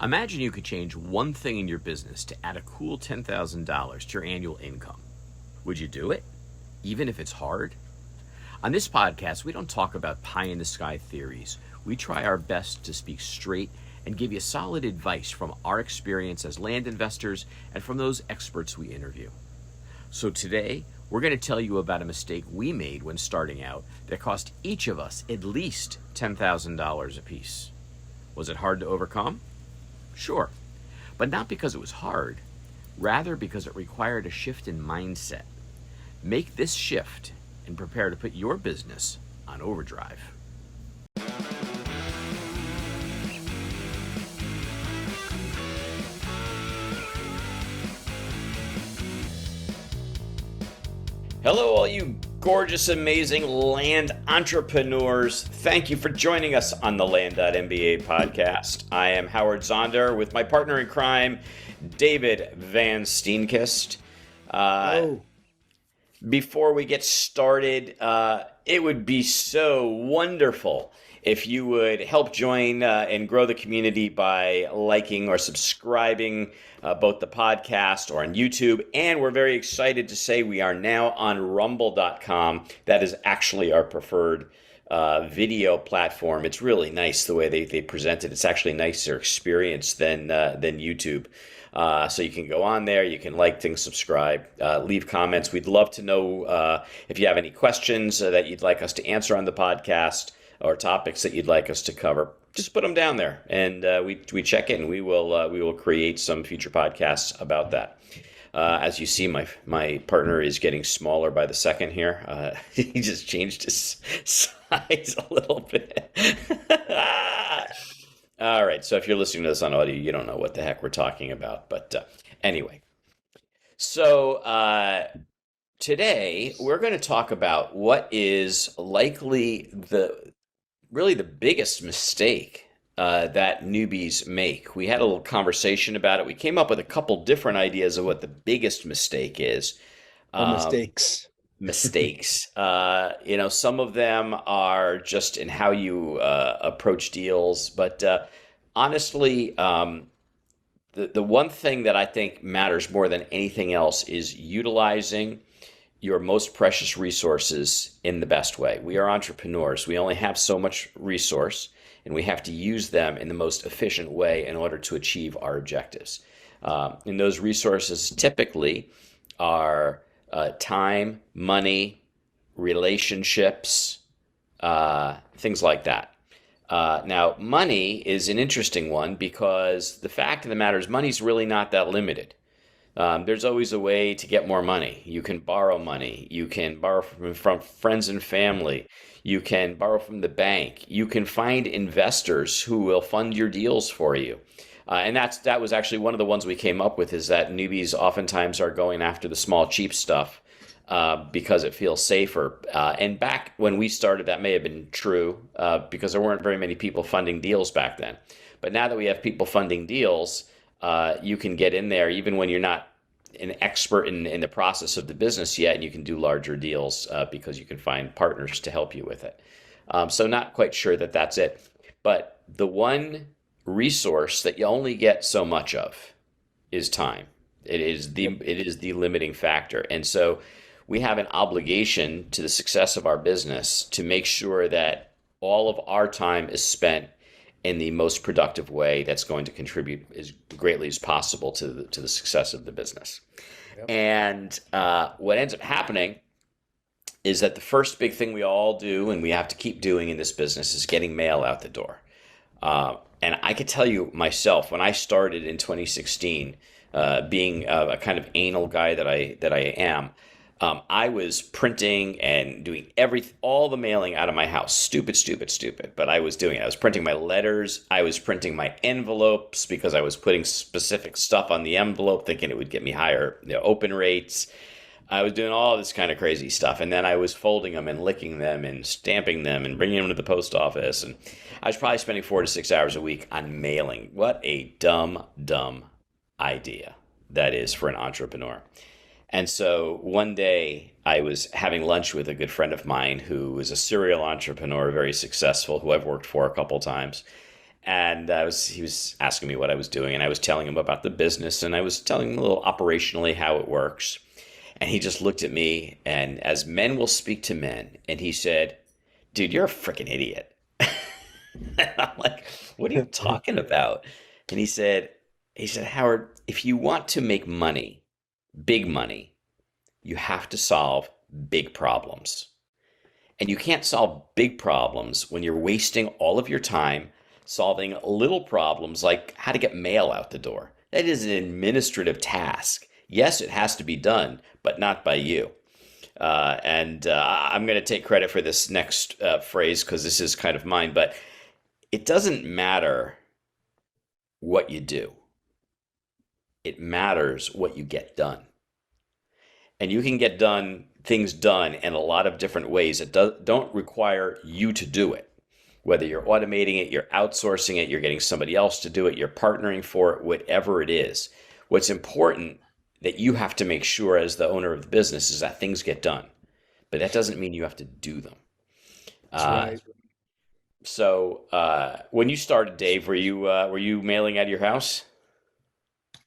Imagine you could change one thing in your business to add a cool $10,000 to your annual income. Would you do it, even if it's hard? On this podcast, we don't talk about pie-in-the-sky theories. We try our best to speak straight and give you solid advice from our experience as land investors and from those experts we interview. So today, we're going to tell you about a mistake we made when starting out that cost each of us at least $10,000 apiece. Was it hard to overcome? Sure, but not because it was hard, rather because it required a shift in mindset. Make this shift and prepare to put your business on overdrive. Hello, all you gorgeous, amazing land entrepreneurs. Thank you for joining us on the Land.MBA podcast. I am Howard Zonder with my partner in crime, David Van Steenkist. Before we get started, it would be so wonderful if you would help join and grow the community by liking or subscribing both the podcast or on YouTube. And we're very excited to say we are now on Rumble.com. That is actually our preferred video platform. It's really nice the way they present it. It's actually a nicer experience than YouTube. So you can go on there, you can like things, subscribe, leave comments. We'd love to know if you have any questions that you'd like us to answer on the podcast or topics that you'd like us to cover. Just put them down there, and we check it, and we will create some future podcasts about that. As you see, my partner is getting smaller by the second here. He just changed his size a little bit. All right, so if you're listening to this on audio, you don't know what the heck we're talking about. But anyway, so today we're going to talk about what is likely the biggest mistake that newbies make. We had a little conversation about it. We came up with a couple different ideas of what the biggest mistake is. Mistakes. Some of them are just in how you approach deals. But honestly, the one thing that I think matters more than anything else is utilizing your most precious resources in the best way. We are entrepreneurs. We only have so much resource, and we have to use them in the most efficient way in order to achieve our objectives. And those resources typically are time, money, relationships, things like that. Now, money is an interesting one because the fact of the matter is money's really not that limited. There's always a way to get more money. You can borrow money. You can borrow from friends and family. You can borrow from the bank. You can find investors who will fund your deals for you. And that was actually one of the ones we came up with, is that newbies oftentimes are going after the small, cheap stuff because it feels safer. And back when we started, that may have been true because there weren't very many people funding deals back then. But now that we have people funding deals, you can get in there even when you're not an expert in the process of the business yet, and you can do larger deals because you can find partners to help you with it. So not quite sure that that's it. But the one resource that you only get so much of is time. It is the limiting factor. And so we have an obligation to the success of our business to make sure that all of our time is spent in the most productive way that's going to contribute as greatly as possible to the success of the business. Yep. And what ends up happening is that the first big thing we all do, and we have to keep doing in this business, is getting mail out the door. And I could tell you myself, when I started in 2016, being a kind of anal guy that I am, I was printing and doing all the mailing out of my house. Stupid. But I was doing it. I was printing my letters. I was printing my envelopes because I was putting specific stuff on the envelope, thinking it would get me higher open rates. I was doing all this kind of crazy stuff. And then I was folding them and licking them and stamping them and bringing them to the post office. And I was probably spending 4 to 6 hours a week on mailing. What a dumb idea that is for an entrepreneur. And so one day I was having lunch with a good friend of mine who was a serial entrepreneur, very successful, who I've worked for a couple times. And he was asking me what I was doing, and I was telling him about the business, and I was telling him a little operationally how it works. And he just looked at me, and as men will speak to men, and he said, "Dude, you're a freaking idiot." And I'm like, "What are you talking about?" And he said, "Howard, if you want to make money, big money, you have to solve big problems. And you can't solve big problems when you're wasting all of your time solving little problems like how to get mail out the door. That is an administrative task. Yes, it has to be done, but not by you." And I'm going to take credit for this next phrase because this is kind of mine, but it doesn't matter what you do, it matters what you get done. And you can get things done in a lot of different ways that don't require you to do it. Whether you're automating it, you're outsourcing it, you're getting somebody else to do it, you're partnering for it, whatever it is. What's important that you have to make sure as the owner of the business is that things get done. But that doesn't mean you have to do them. That's Uh, right. so when you started, Dave, were you mailing out of your house?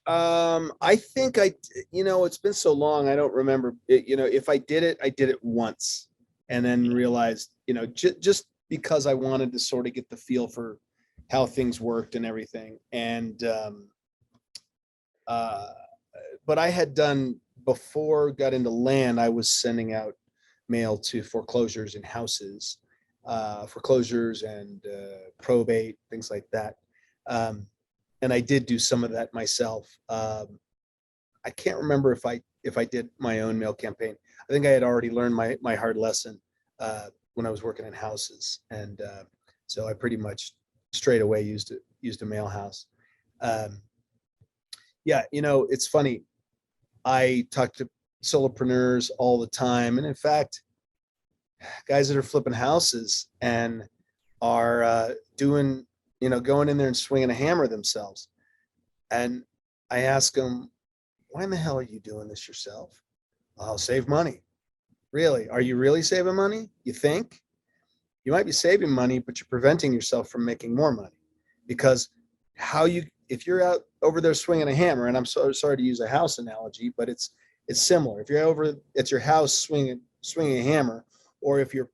I think it's been so long, I don't remember it, if I did it once and then realized, just because I wanted to sort of get the feel for how things worked and everything. Uh, but I had done before got into land, I was sending out mail to foreclosures and houses, foreclosures and probate, things like that. Um, and I did do some of that myself. I can't remember if I did my own mail campaign. I think I had already learned my hard lesson when I was working in houses, and so I pretty much straight away used a mail house. Um, yeah, it's funny. I talk to solopreneurs all the time, and in fact, guys that are flipping houses and are doing, going in there and swinging a hammer themselves. And I ask them, why in the hell are you doing this yourself? I'll save money. Really? Are you really saving money? You think? You might be saving money, but you're preventing yourself from making more money because if you're out over there swinging a hammer, and I'm so sorry to use a house analogy, but it's similar. If you're over at your house swinging a hammer, or if you're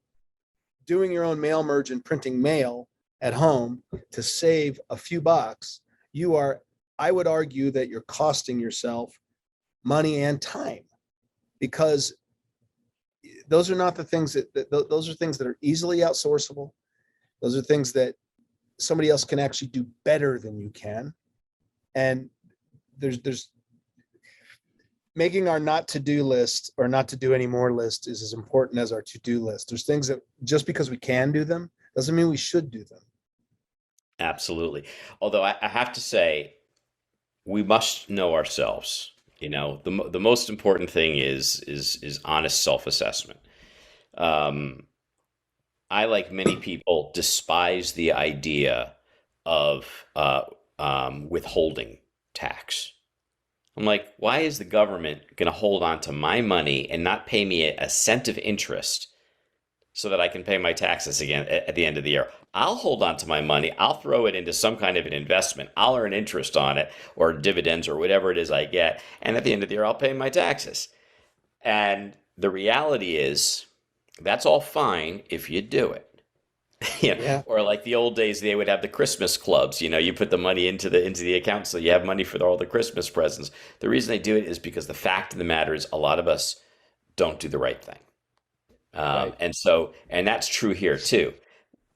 doing your own mail merge and printing mail at home to save a few bucks, I would argue that you're costing yourself money and time, because those are not the things those are things that are easily outsourceable. Those are things that somebody else can actually do better than you can. And there's making our not to do list or not to do any more list is as important as our to do list. There's things that just because we can do them doesn't mean we should do them. Absolutely. Although I have to say, we must know ourselves. The most important thing is honest self-assessment. Um, I, like many people, despise the idea of withholding tax. I'm like, why is the government going to hold on to my money and not pay me a cent of interest so that I can pay my taxes again at the end of the year? I'll hold on to my money. I'll throw it into some kind of an investment. I'll earn interest on it or dividends or whatever it is I get. And at the end of the year, I'll pay my taxes. And the reality is, that's all fine if you do it. Yeah. Or like the old days, they would have the Christmas clubs. You put the money into the account so you have money for all the Christmas presents. The reason they do it is because the fact of the matter is a lot of us don't do the right thing. Right. And that's true here too.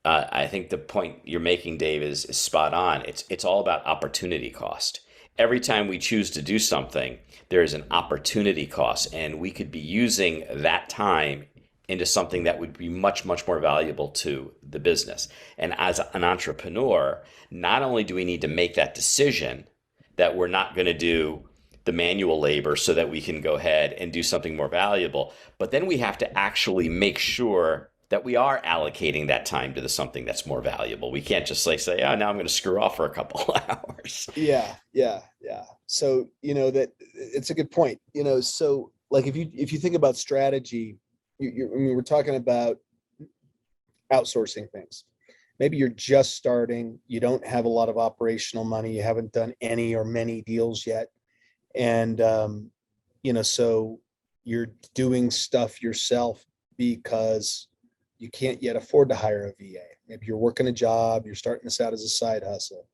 I think the point you're making, Dave, is spot on. It's all about opportunity cost. Every time we choose to do something, there is an opportunity cost, and we could be using that time into something that would be much, much more valuable to the business. And as an entrepreneur, not only do we need to make that decision that we're not going to do the manual labor so that we can go ahead and do something more valuable, but then we have to actually make sure that we are allocating that time to something that's more valuable. We can't just like say, "Oh, now I'm going to screw off for a couple hours." Yeah. Yeah. Yeah. So, that it's a good point, so like if you think about strategy, I mean, we're talking about outsourcing things. maybe you're just starting, you don't have a lot of operational money, you haven't done any or many deals yet. And, so you're doing stuff yourself because you can't yet afford to hire a VA. Maybe you're working a job, you're starting this out as a side hustle.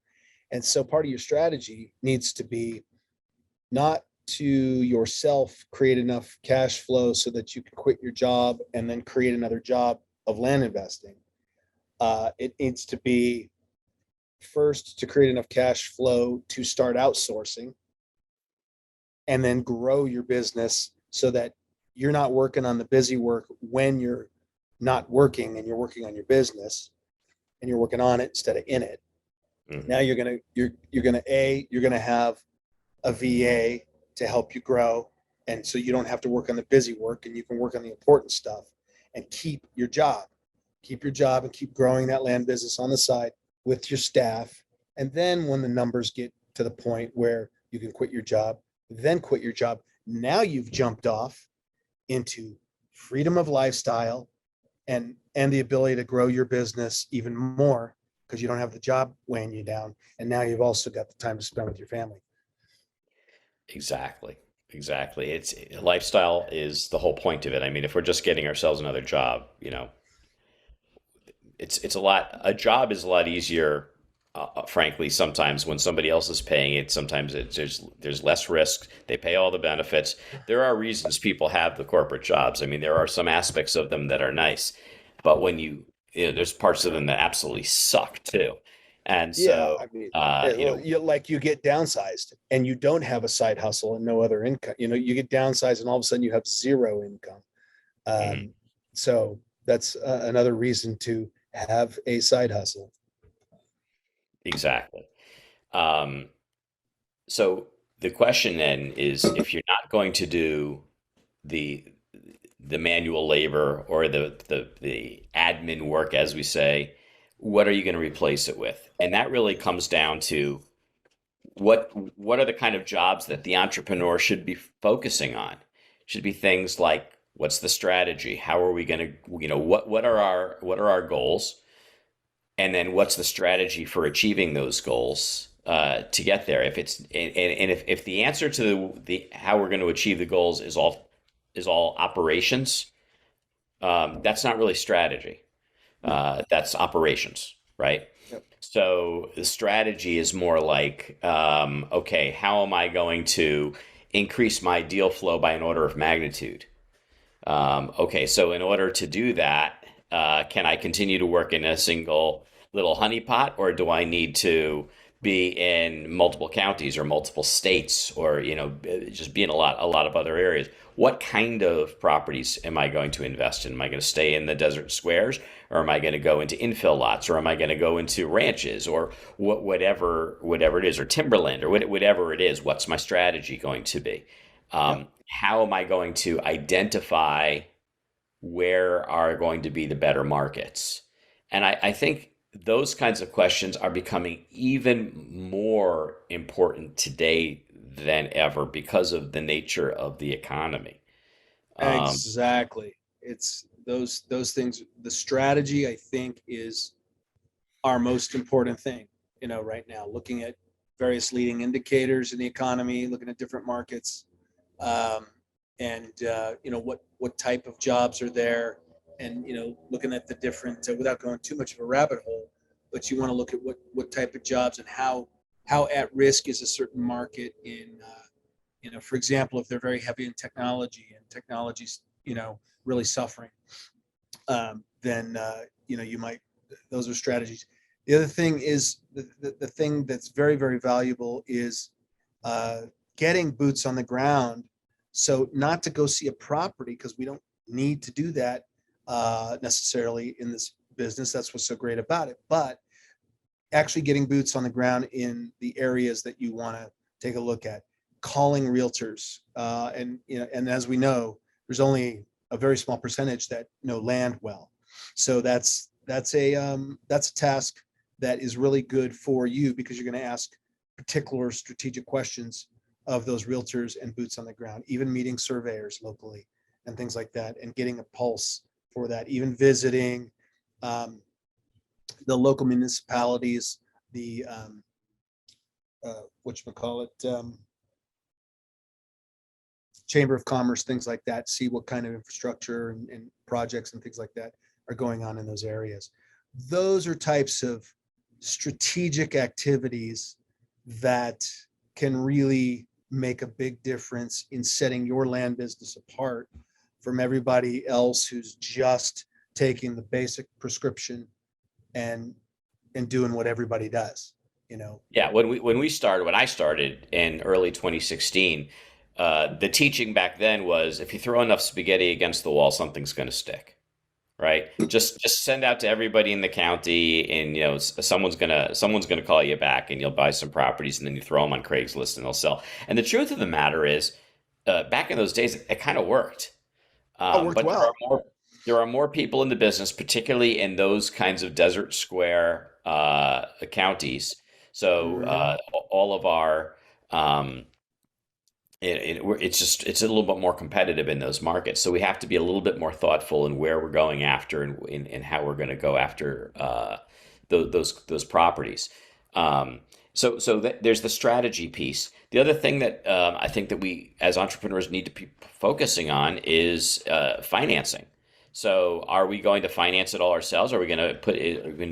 And so part of your strategy needs to be not to yourself create enough cash flow so that you can quit your job and then create another job of land investing. It needs to be first to create enough cash flow to start outsourcing and then grow your business so that you're not working on the busy work when you're not working and you're working on your business and you're working on it instead of in it. Mhm. Now you're gonna have a VA to help you grow, and so you don't have to work on the busy work and you can work on the important stuff and keep your job and keep growing that land business on the side with your staff. And then when the numbers get to the point where you can quit your job, then quit your job. Now you've jumped off into freedom of lifestyle and the ability to grow your business even more because you don't have the job weighing you down. And now you've also got the time to spend with your family. Exactly. Exactly. It's lifestyle is the whole point of it. I mean, if we're just getting ourselves another job, it's a lot. A job is a lot easier, frankly. Sometimes when somebody else is paying it, sometimes there's less risk. They pay all the benefits. There are reasons people have the corporate jobs. I mean, there are some aspects of them that are nice, but there's parts of them that absolutely suck too. And Yeah, so, I mean, uh, you know, you get downsized and you don't have a side hustle and no other income. You get downsized and all of a sudden you have zero income. mhm, Um, so that's another reason to have a side hustle. exactly. Um, so the question then is, if you're not going to do the the manual labor or the admin work, as we say, what are you going to replace it with? And that really comes down to what are the kind of jobs that the entrepreneur should be focusing on? Should be things like what's the strategy? How are we going to, what are our goals? And then what's the strategy for achieving those goals to get there? If it's and if the answer to the how we're going to achieve the goals is all operations, that's not really strategy. No. That's operations, right? Yep. So the strategy is more like, okay, how am I going to increase my deal flow by an order of magnitude? Okay, so in order to do that, can I continue to work in a single little honeypot, or do I need to be in multiple counties or multiple states, or just be in a lot of other areas? What kind of properties am I going to invest in? Am I going to stay in the desert squares, or am I going to go into infill lots, or am I going to go into ranches, or whatever it is, or timberland, or whatever it is? What's my strategy going to be? Yep. How am I going to identify where are going to be the better markets? And I think those kinds of questions are becoming even more important today than ever because of the nature of the economy. Um, Exactly. It's those things. The strategy, I think, is our most important thing, right now, looking at various leading indicators in the economy, looking at different markets, um, and what type of jobs are there, and looking at the different without going too much of a rabbit hole, but you want to look at what type of jobs and how at risk is a certain market in for example, if they're very heavy in technology and technology's really suffering, then you might, those are strategies. The other thing is the thing that's very, very valuable is uh, getting boots on the ground. So not to go see a property, because we don't need to do that necessarily in this business. That's what's so great about it. But actually getting boots on the ground in the areas that you want to take a look at, calling realtors, and as we know, there's only a very small percentage that know land well. So that's a task that is really good for you because you're going to ask particular strategic questions of those realtors and boots on the ground, even meeting surveyors locally and things like that, and getting a pulse for that, even visiting. Um, the local municipalities, the whatchamacallit, Chamber of Commerce, things like that, see what kind of infrastructure and projects and things like that are going on in those areas. Those are types of strategic activities that can really make a big difference in setting your land business apart from everybody else who's just taking the basic prescription and doing what everybody does, you know. Yeah, when I started in early 2016, the teaching back then was if you throw enough spaghetti against the wall, something's going to stick, right? Just send out to everybody in the county, and someone's gonna call you back, and you'll buy some properties, and then you throw them on Craigslist, and they'll sell. And the truth of the matter is, back in those days, it kind of worked. Oh, worked But well. there are more people in the business, particularly in those kinds of desert square counties. So Mhm. all of our it's a little bit more competitive in those markets. So we have to be a little bit more thoughtful in where we're going after and how we're going to go after those properties. There's the strategy piece. The other thing that I think that we as entrepreneurs need to be focusing on is financing. So are we going to finance it all ourselves? Are we going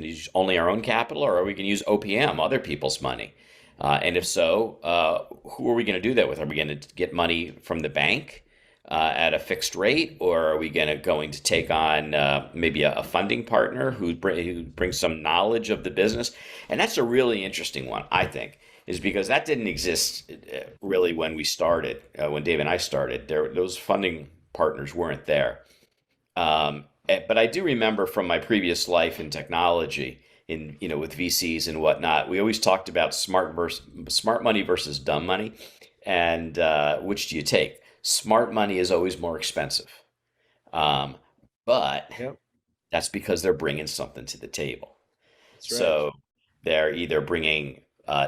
to use only our own capital, or are we going to use OPM, other people's money? And if so, who are we going to do that with? Are we going to get money from the bank at a fixed rate, or are we going to take on maybe a funding partner who brings some knowledge of the business? And that's a really interesting one, I think, is because that didn't exist really when we started, when Dave and I started. Those funding partners weren't there. But I do remember from my previous life in technology, with VCs and whatnot, we always talked about smart money versus dumb money, and which do you take? Smart money is always more expensive, um, but Yep, that's because they're bringing something to the table. that's right. So they're either bringing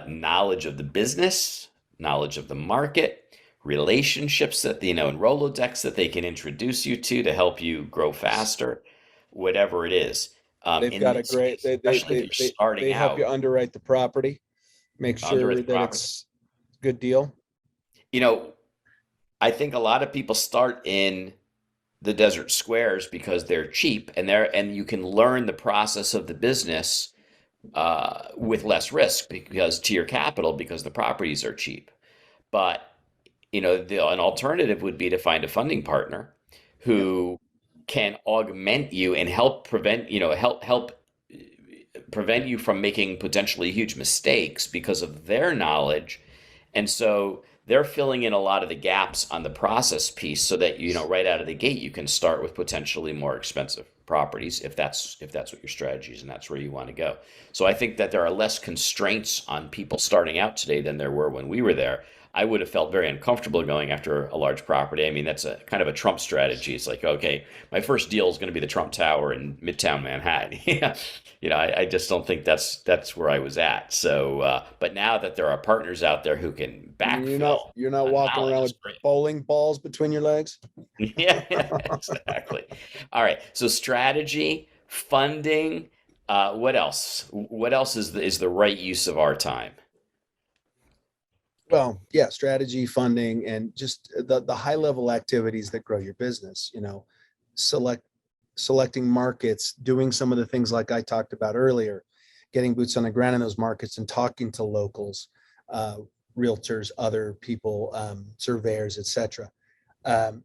knowledge of the business, knowledge of the market, relationships that, and Rolodex that they can introduce you to help you grow faster, whatever it is. They've In got a this great, case, especially if you're starting they help you out, underwrite the property, make underwrite sure the that property. it's a good deal. You know, I think a lot of people start in the desert squares because they're cheap, and you can learn the process of the business with less risk because to your capital because the properties are cheap. But an alternative would be to find a funding partner Yep. who can augment you and help prevent you from making potentially huge mistakes because of their knowledge. And so they're filling in a lot of the gaps on the process piece so that, right out of the gate, you can start with potentially more expensive properties if that's what your strategy is and that's where you want to go. So I think that there are less constraints on people starting out today than there were when we were there. I would have felt very uncomfortable going after a large property. I mean, that's a kind of a Trump strategy. It's like, okay, my first deal is going to be the Trump Tower in Midtown Manhattan. Yeah, I just don't think that's where I was at. So, but now that there are partners out there who can backfill You're not on walking knowledge, around it's with great. bowling balls between your legs. Yeah, exactly. All right. So strategy, funding. What else? What else is the right use of our time? Well, yeah, strategy, funding, and just the high level activities that grow your business. Select selecting markets, doing some of the things like I talked about earlier, getting boots on the ground in those markets and talking to locals, uh, realtors, other people, surveyors, etc. Um,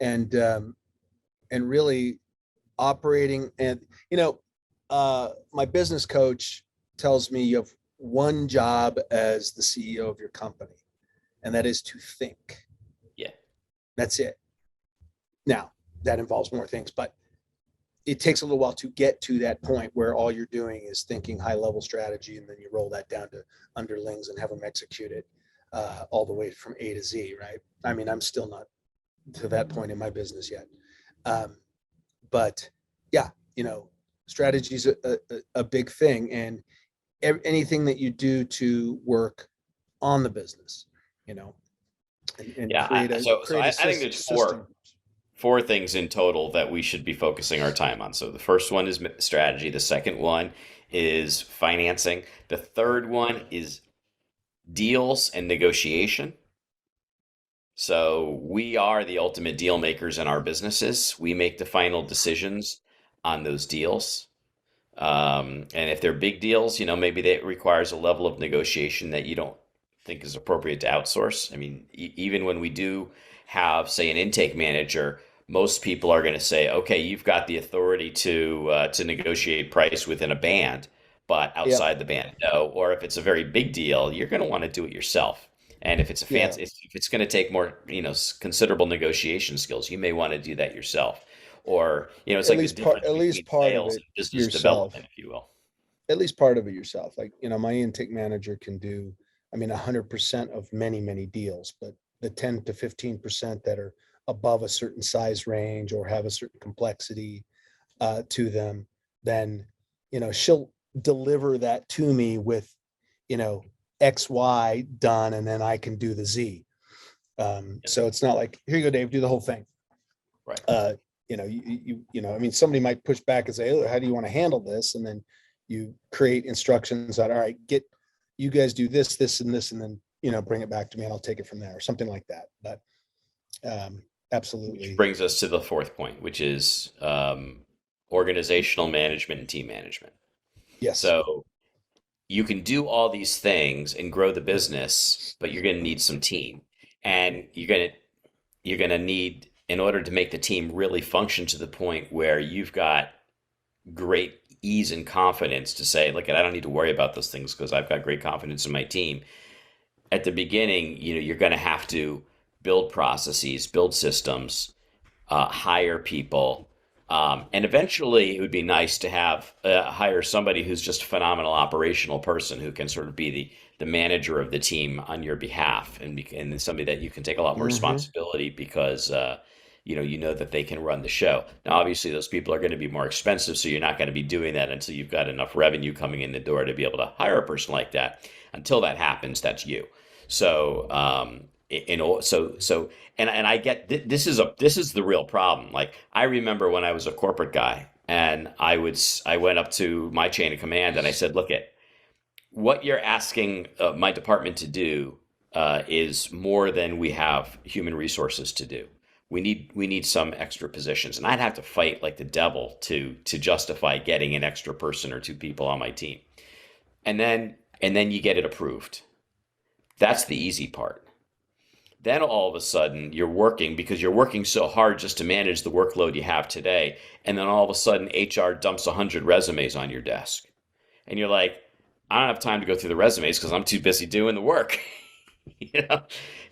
and and really operating. And my business coach tells me you have one job as the CEO of your company, and that is to think. Yeah. That's it. Now, that involves more things, but it takes a little while to get to that point where all you're doing is thinking high level strategy, and then you roll that down to underlings and have them execute it all the way from A to Z, right? I mean, I'm still not to that point in my business yet. Um, but yeah, strategy is a big thing, and anything that you do to work on the business, you know, and Yeah. create a So I think there's system. four things in total that we should be focusing our time on. So the first one is strategy. The second one is financing. The third one is deals and negotiation. So we are the ultimate deal makers in our businesses. We make the final decisions on those deals. And if they're big deals, maybe that requires a level of negotiation that you don't think is appropriate to outsource. I mean, even when we do have, say, an intake manager, most people are going to say, "Okay, you've got the authority to negotiate price within a band, but Yep. outside the band, no." Or if it's a very big deal, you're going to want to do it yourself. And if it's a Yeah. fancy, if it's going to take more, considerable negotiation skills, you may want to do that yourself. Or, it's like the difference At between least part of sales it and business yourself. development, if you will. At least part of it yourself. Like, my intake manager can do, I mean, 100% of many, many deals, but the 10 to 15% that are above a certain size range or have a certain complexity to them, then, she'll deliver that to me with, you know, XY done, and then I can do the Z. Yeah. So it's not like, here you go, Dave, do the whole thing. Right. uh, I mean, somebody might push back and say, "Oh, how do you want to handle this?" And then you create instructions that, all right, you guys do this, this, and this, and then, bring it back to me and I'll take it from there, or something like that. But Which absolutely. brings us to the fourth point, which is organizational management and team management. Yes. So you can do all these things and grow the business, but you're going to need some team, and you're going to need, in order to make the team really function to the point where you've got great ease and confidence to say, look, I don't need to worry about those things because I've got great confidence in my team. At the beginning, you're going to have to build processes, build systems, hire people, and eventually it would be nice to have hire somebody who's just a phenomenal operational person who can sort of be the manager of the team on your behalf, and somebody that you can take a lot more Hmm. responsibility because you know that they can run the show. Now, obviously, those people are going to be more expensive, so you're not going to be doing that until you've got enough revenue coming in the door to be able to hire a person like that. Until that happens, that's you. So, and I get this is the real problem. Like I remember when I was a corporate guy, and I went up to my chain of command and I said, "Look at what you're asking my department to do is more than we have human resources to do. We need some extra positions." And I'd have to fight like the devil to justify getting an extra person or two people on my team. And then you get it approved. That's the easy part. Then all of a sudden you're working because you're working so hard just to manage the workload you have today. And then all of a sudden HR dumps 100 resumes on your desk. And you're like, I don't have time to go through the resumes because I'm too busy doing the work. you know?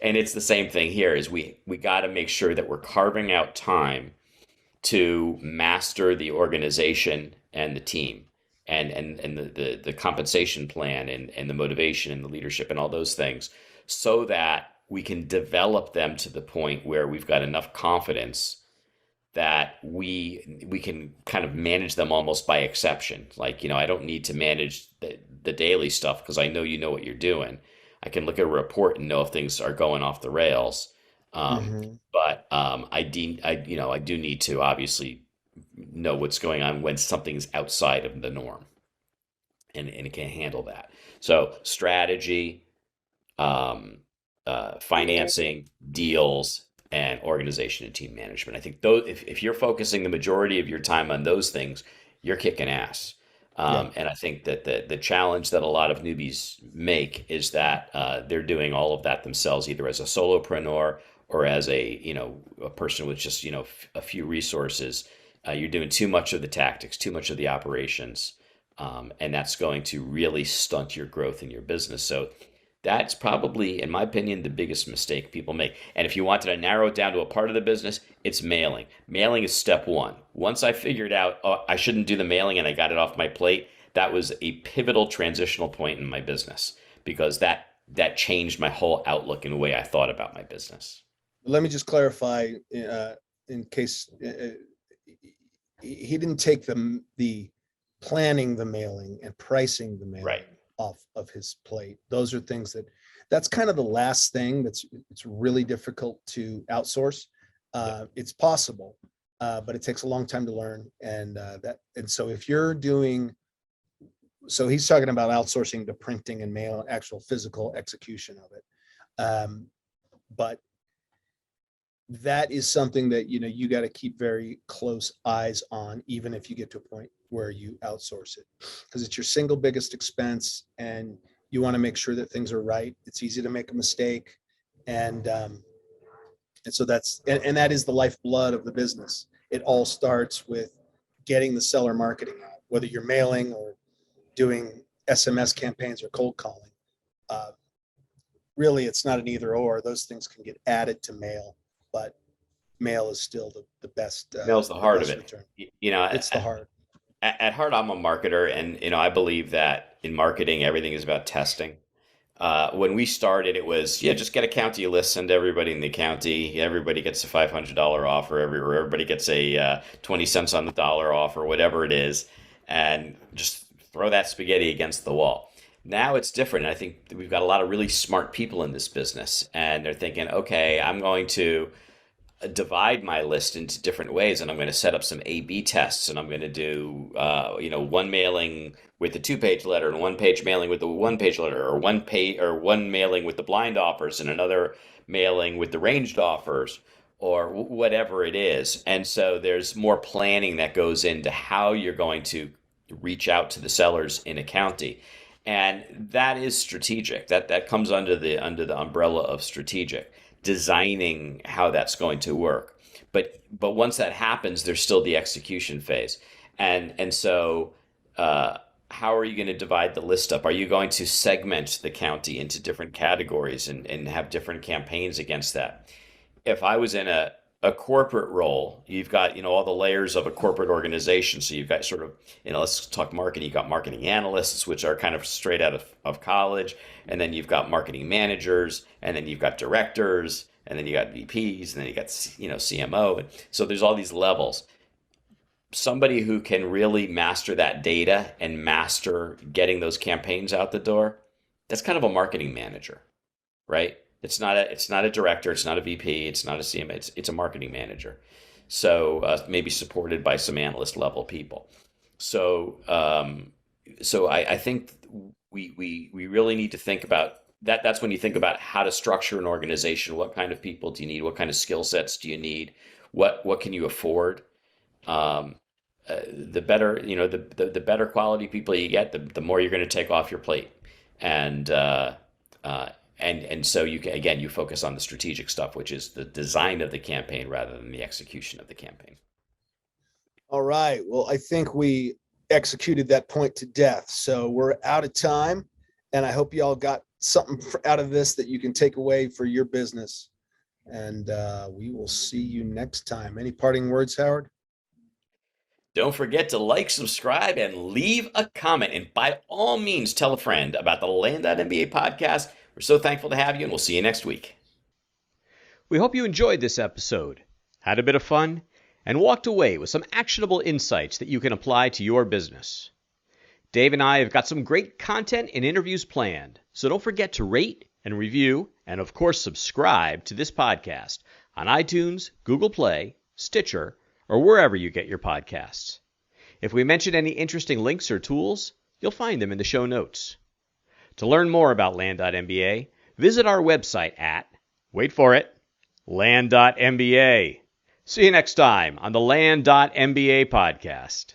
And it's the same thing here is we got to make sure that we're carving out time to master the organization and the team and the compensation plan and the motivation and the leadership and all those things so that we can develop them to the point where we've got enough confidence that we can kind of manage them almost by exception. Like, I don't need to manage the daily stuff because I know you know what you're doing. I can look at a report and know if things are going off the rails. Um, Hmm. but I do need to obviously know what's going on when something's outside of the norm, and it can't handle that. So strategy, um, financing, deals, and organization and team management. I think those, if you're focusing the majority of your time on those things, you're kicking ass. Yeah. And I think that the challenge that a lot of newbies make is that they're doing all of that themselves, either as a solopreneur or as a person with just a few resources. You're doing too much of the tactics, too much of the operations, and that's going to really stunt your growth in your business. So that's probably, in my opinion, the biggest mistake people make. And if you wanted to narrow it down to a part of the business, it's mailing. Mailing is step one. Once I figured out, oh, I shouldn't do the mailing and I got it off my plate, that was a pivotal transitional point in my business because that changed my whole outlook and the way I thought about my business. Let me just clarify, in case he didn't take the planning the mailing and pricing the Right. mailing off of his plate. Those are things that's kind of the last thing it's really difficult to outsource. Yep. It's possible, but it takes a long time to learn. And so if you're doing So he's talking about outsourcing the printing and mail, actual physical execution of it. But that is something that, you got to keep very close eyes on, even if you get to a point where you outsource it, because it's your single biggest expense, and you want to make sure that things are right. It's easy to make a mistake. And so that is the lifeblood of the business. It all starts with getting the seller marketing out, whether you're mailing or doing SMS campaigns or cold calling. Really, it's not an either or. Those things can get added to mail, but mail is still the best, Mail's the the heart of best it. return. You know, It's the heart. at heart, I'm a marketer, and I believe that in marketing, everything is about testing. When we started, it was, yeah, just get a county list, send everybody in the county. Everybody gets a $500 offer. Everybody gets a 20 cents on the dollar offer, whatever it is, and just throw that spaghetti against the wall. Now it's different. I think we've got a lot of really smart people in this business, and they're thinking, okay, I'm going to divide my list into different ways, and I'm going to set up some A/B tests, and I'm going to do one mailing with the two-page letter, and one-page mailing with the one-page letter, or one mailing with the blind offers, and another mailing with the ranged offers, or whatever it is. And so there's more planning that goes into how you're going to reach out to the sellers in a county. And that is strategic. That comes under the umbrella of strategic, designing how that's going to work. But once that happens, there's still the execution phase. And so how are you going to divide the list up? Are you going to segment the county into different categories and have different campaigns against that? If I was in a corporate role, you've got, all the layers of a corporate organization. So you've got sort of, let's talk marketing. You've got marketing analysts, which are kind of straight out of college. And then you've got marketing managers, and then you've got directors, and then you got VPs, and then you got, CMO. And so there's all these levels. Somebody who can really master that data and master getting those campaigns out the door, that's kind of a marketing manager, right? It's not a director, it's not a VP, it's not a CMO, it's a marketing manager. So maybe supported by some analyst level people. So I think we really need to think about that. That's when you think about how to structure an organization. What kind of people do you need? What kind of skill sets do you need? What can you afford? Um, the better, the better quality people you get, the more you're going to take off your plate. And uh, and so you focus on the strategic stuff, which is the design of the campaign rather than the execution of the campaign. All right. Well, I think we executed that point to death. So we're out of time. And I hope you all got something out of this that you can take away for your business. And we will see you next time. Any parting words, Howard? Don't forget to like, subscribe, and leave a comment. And by all means, tell a friend about the Land.MBA podcast. We're so thankful to have you, and we'll see you next week. We hope you enjoyed this episode, had a bit of fun, and walked away with some actionable insights that you can apply to your business. Dave and I have got some great content and interviews planned, so don't forget to rate and review, and of course subscribe to this podcast on iTunes, Google Play, Stitcher, or wherever you get your podcasts. If we mention any interesting links or tools, you'll find them in the show notes. To learn more about Land.MBA, visit our website at, wait for it, Land.MBA. See you next time on the Land.MBA podcast.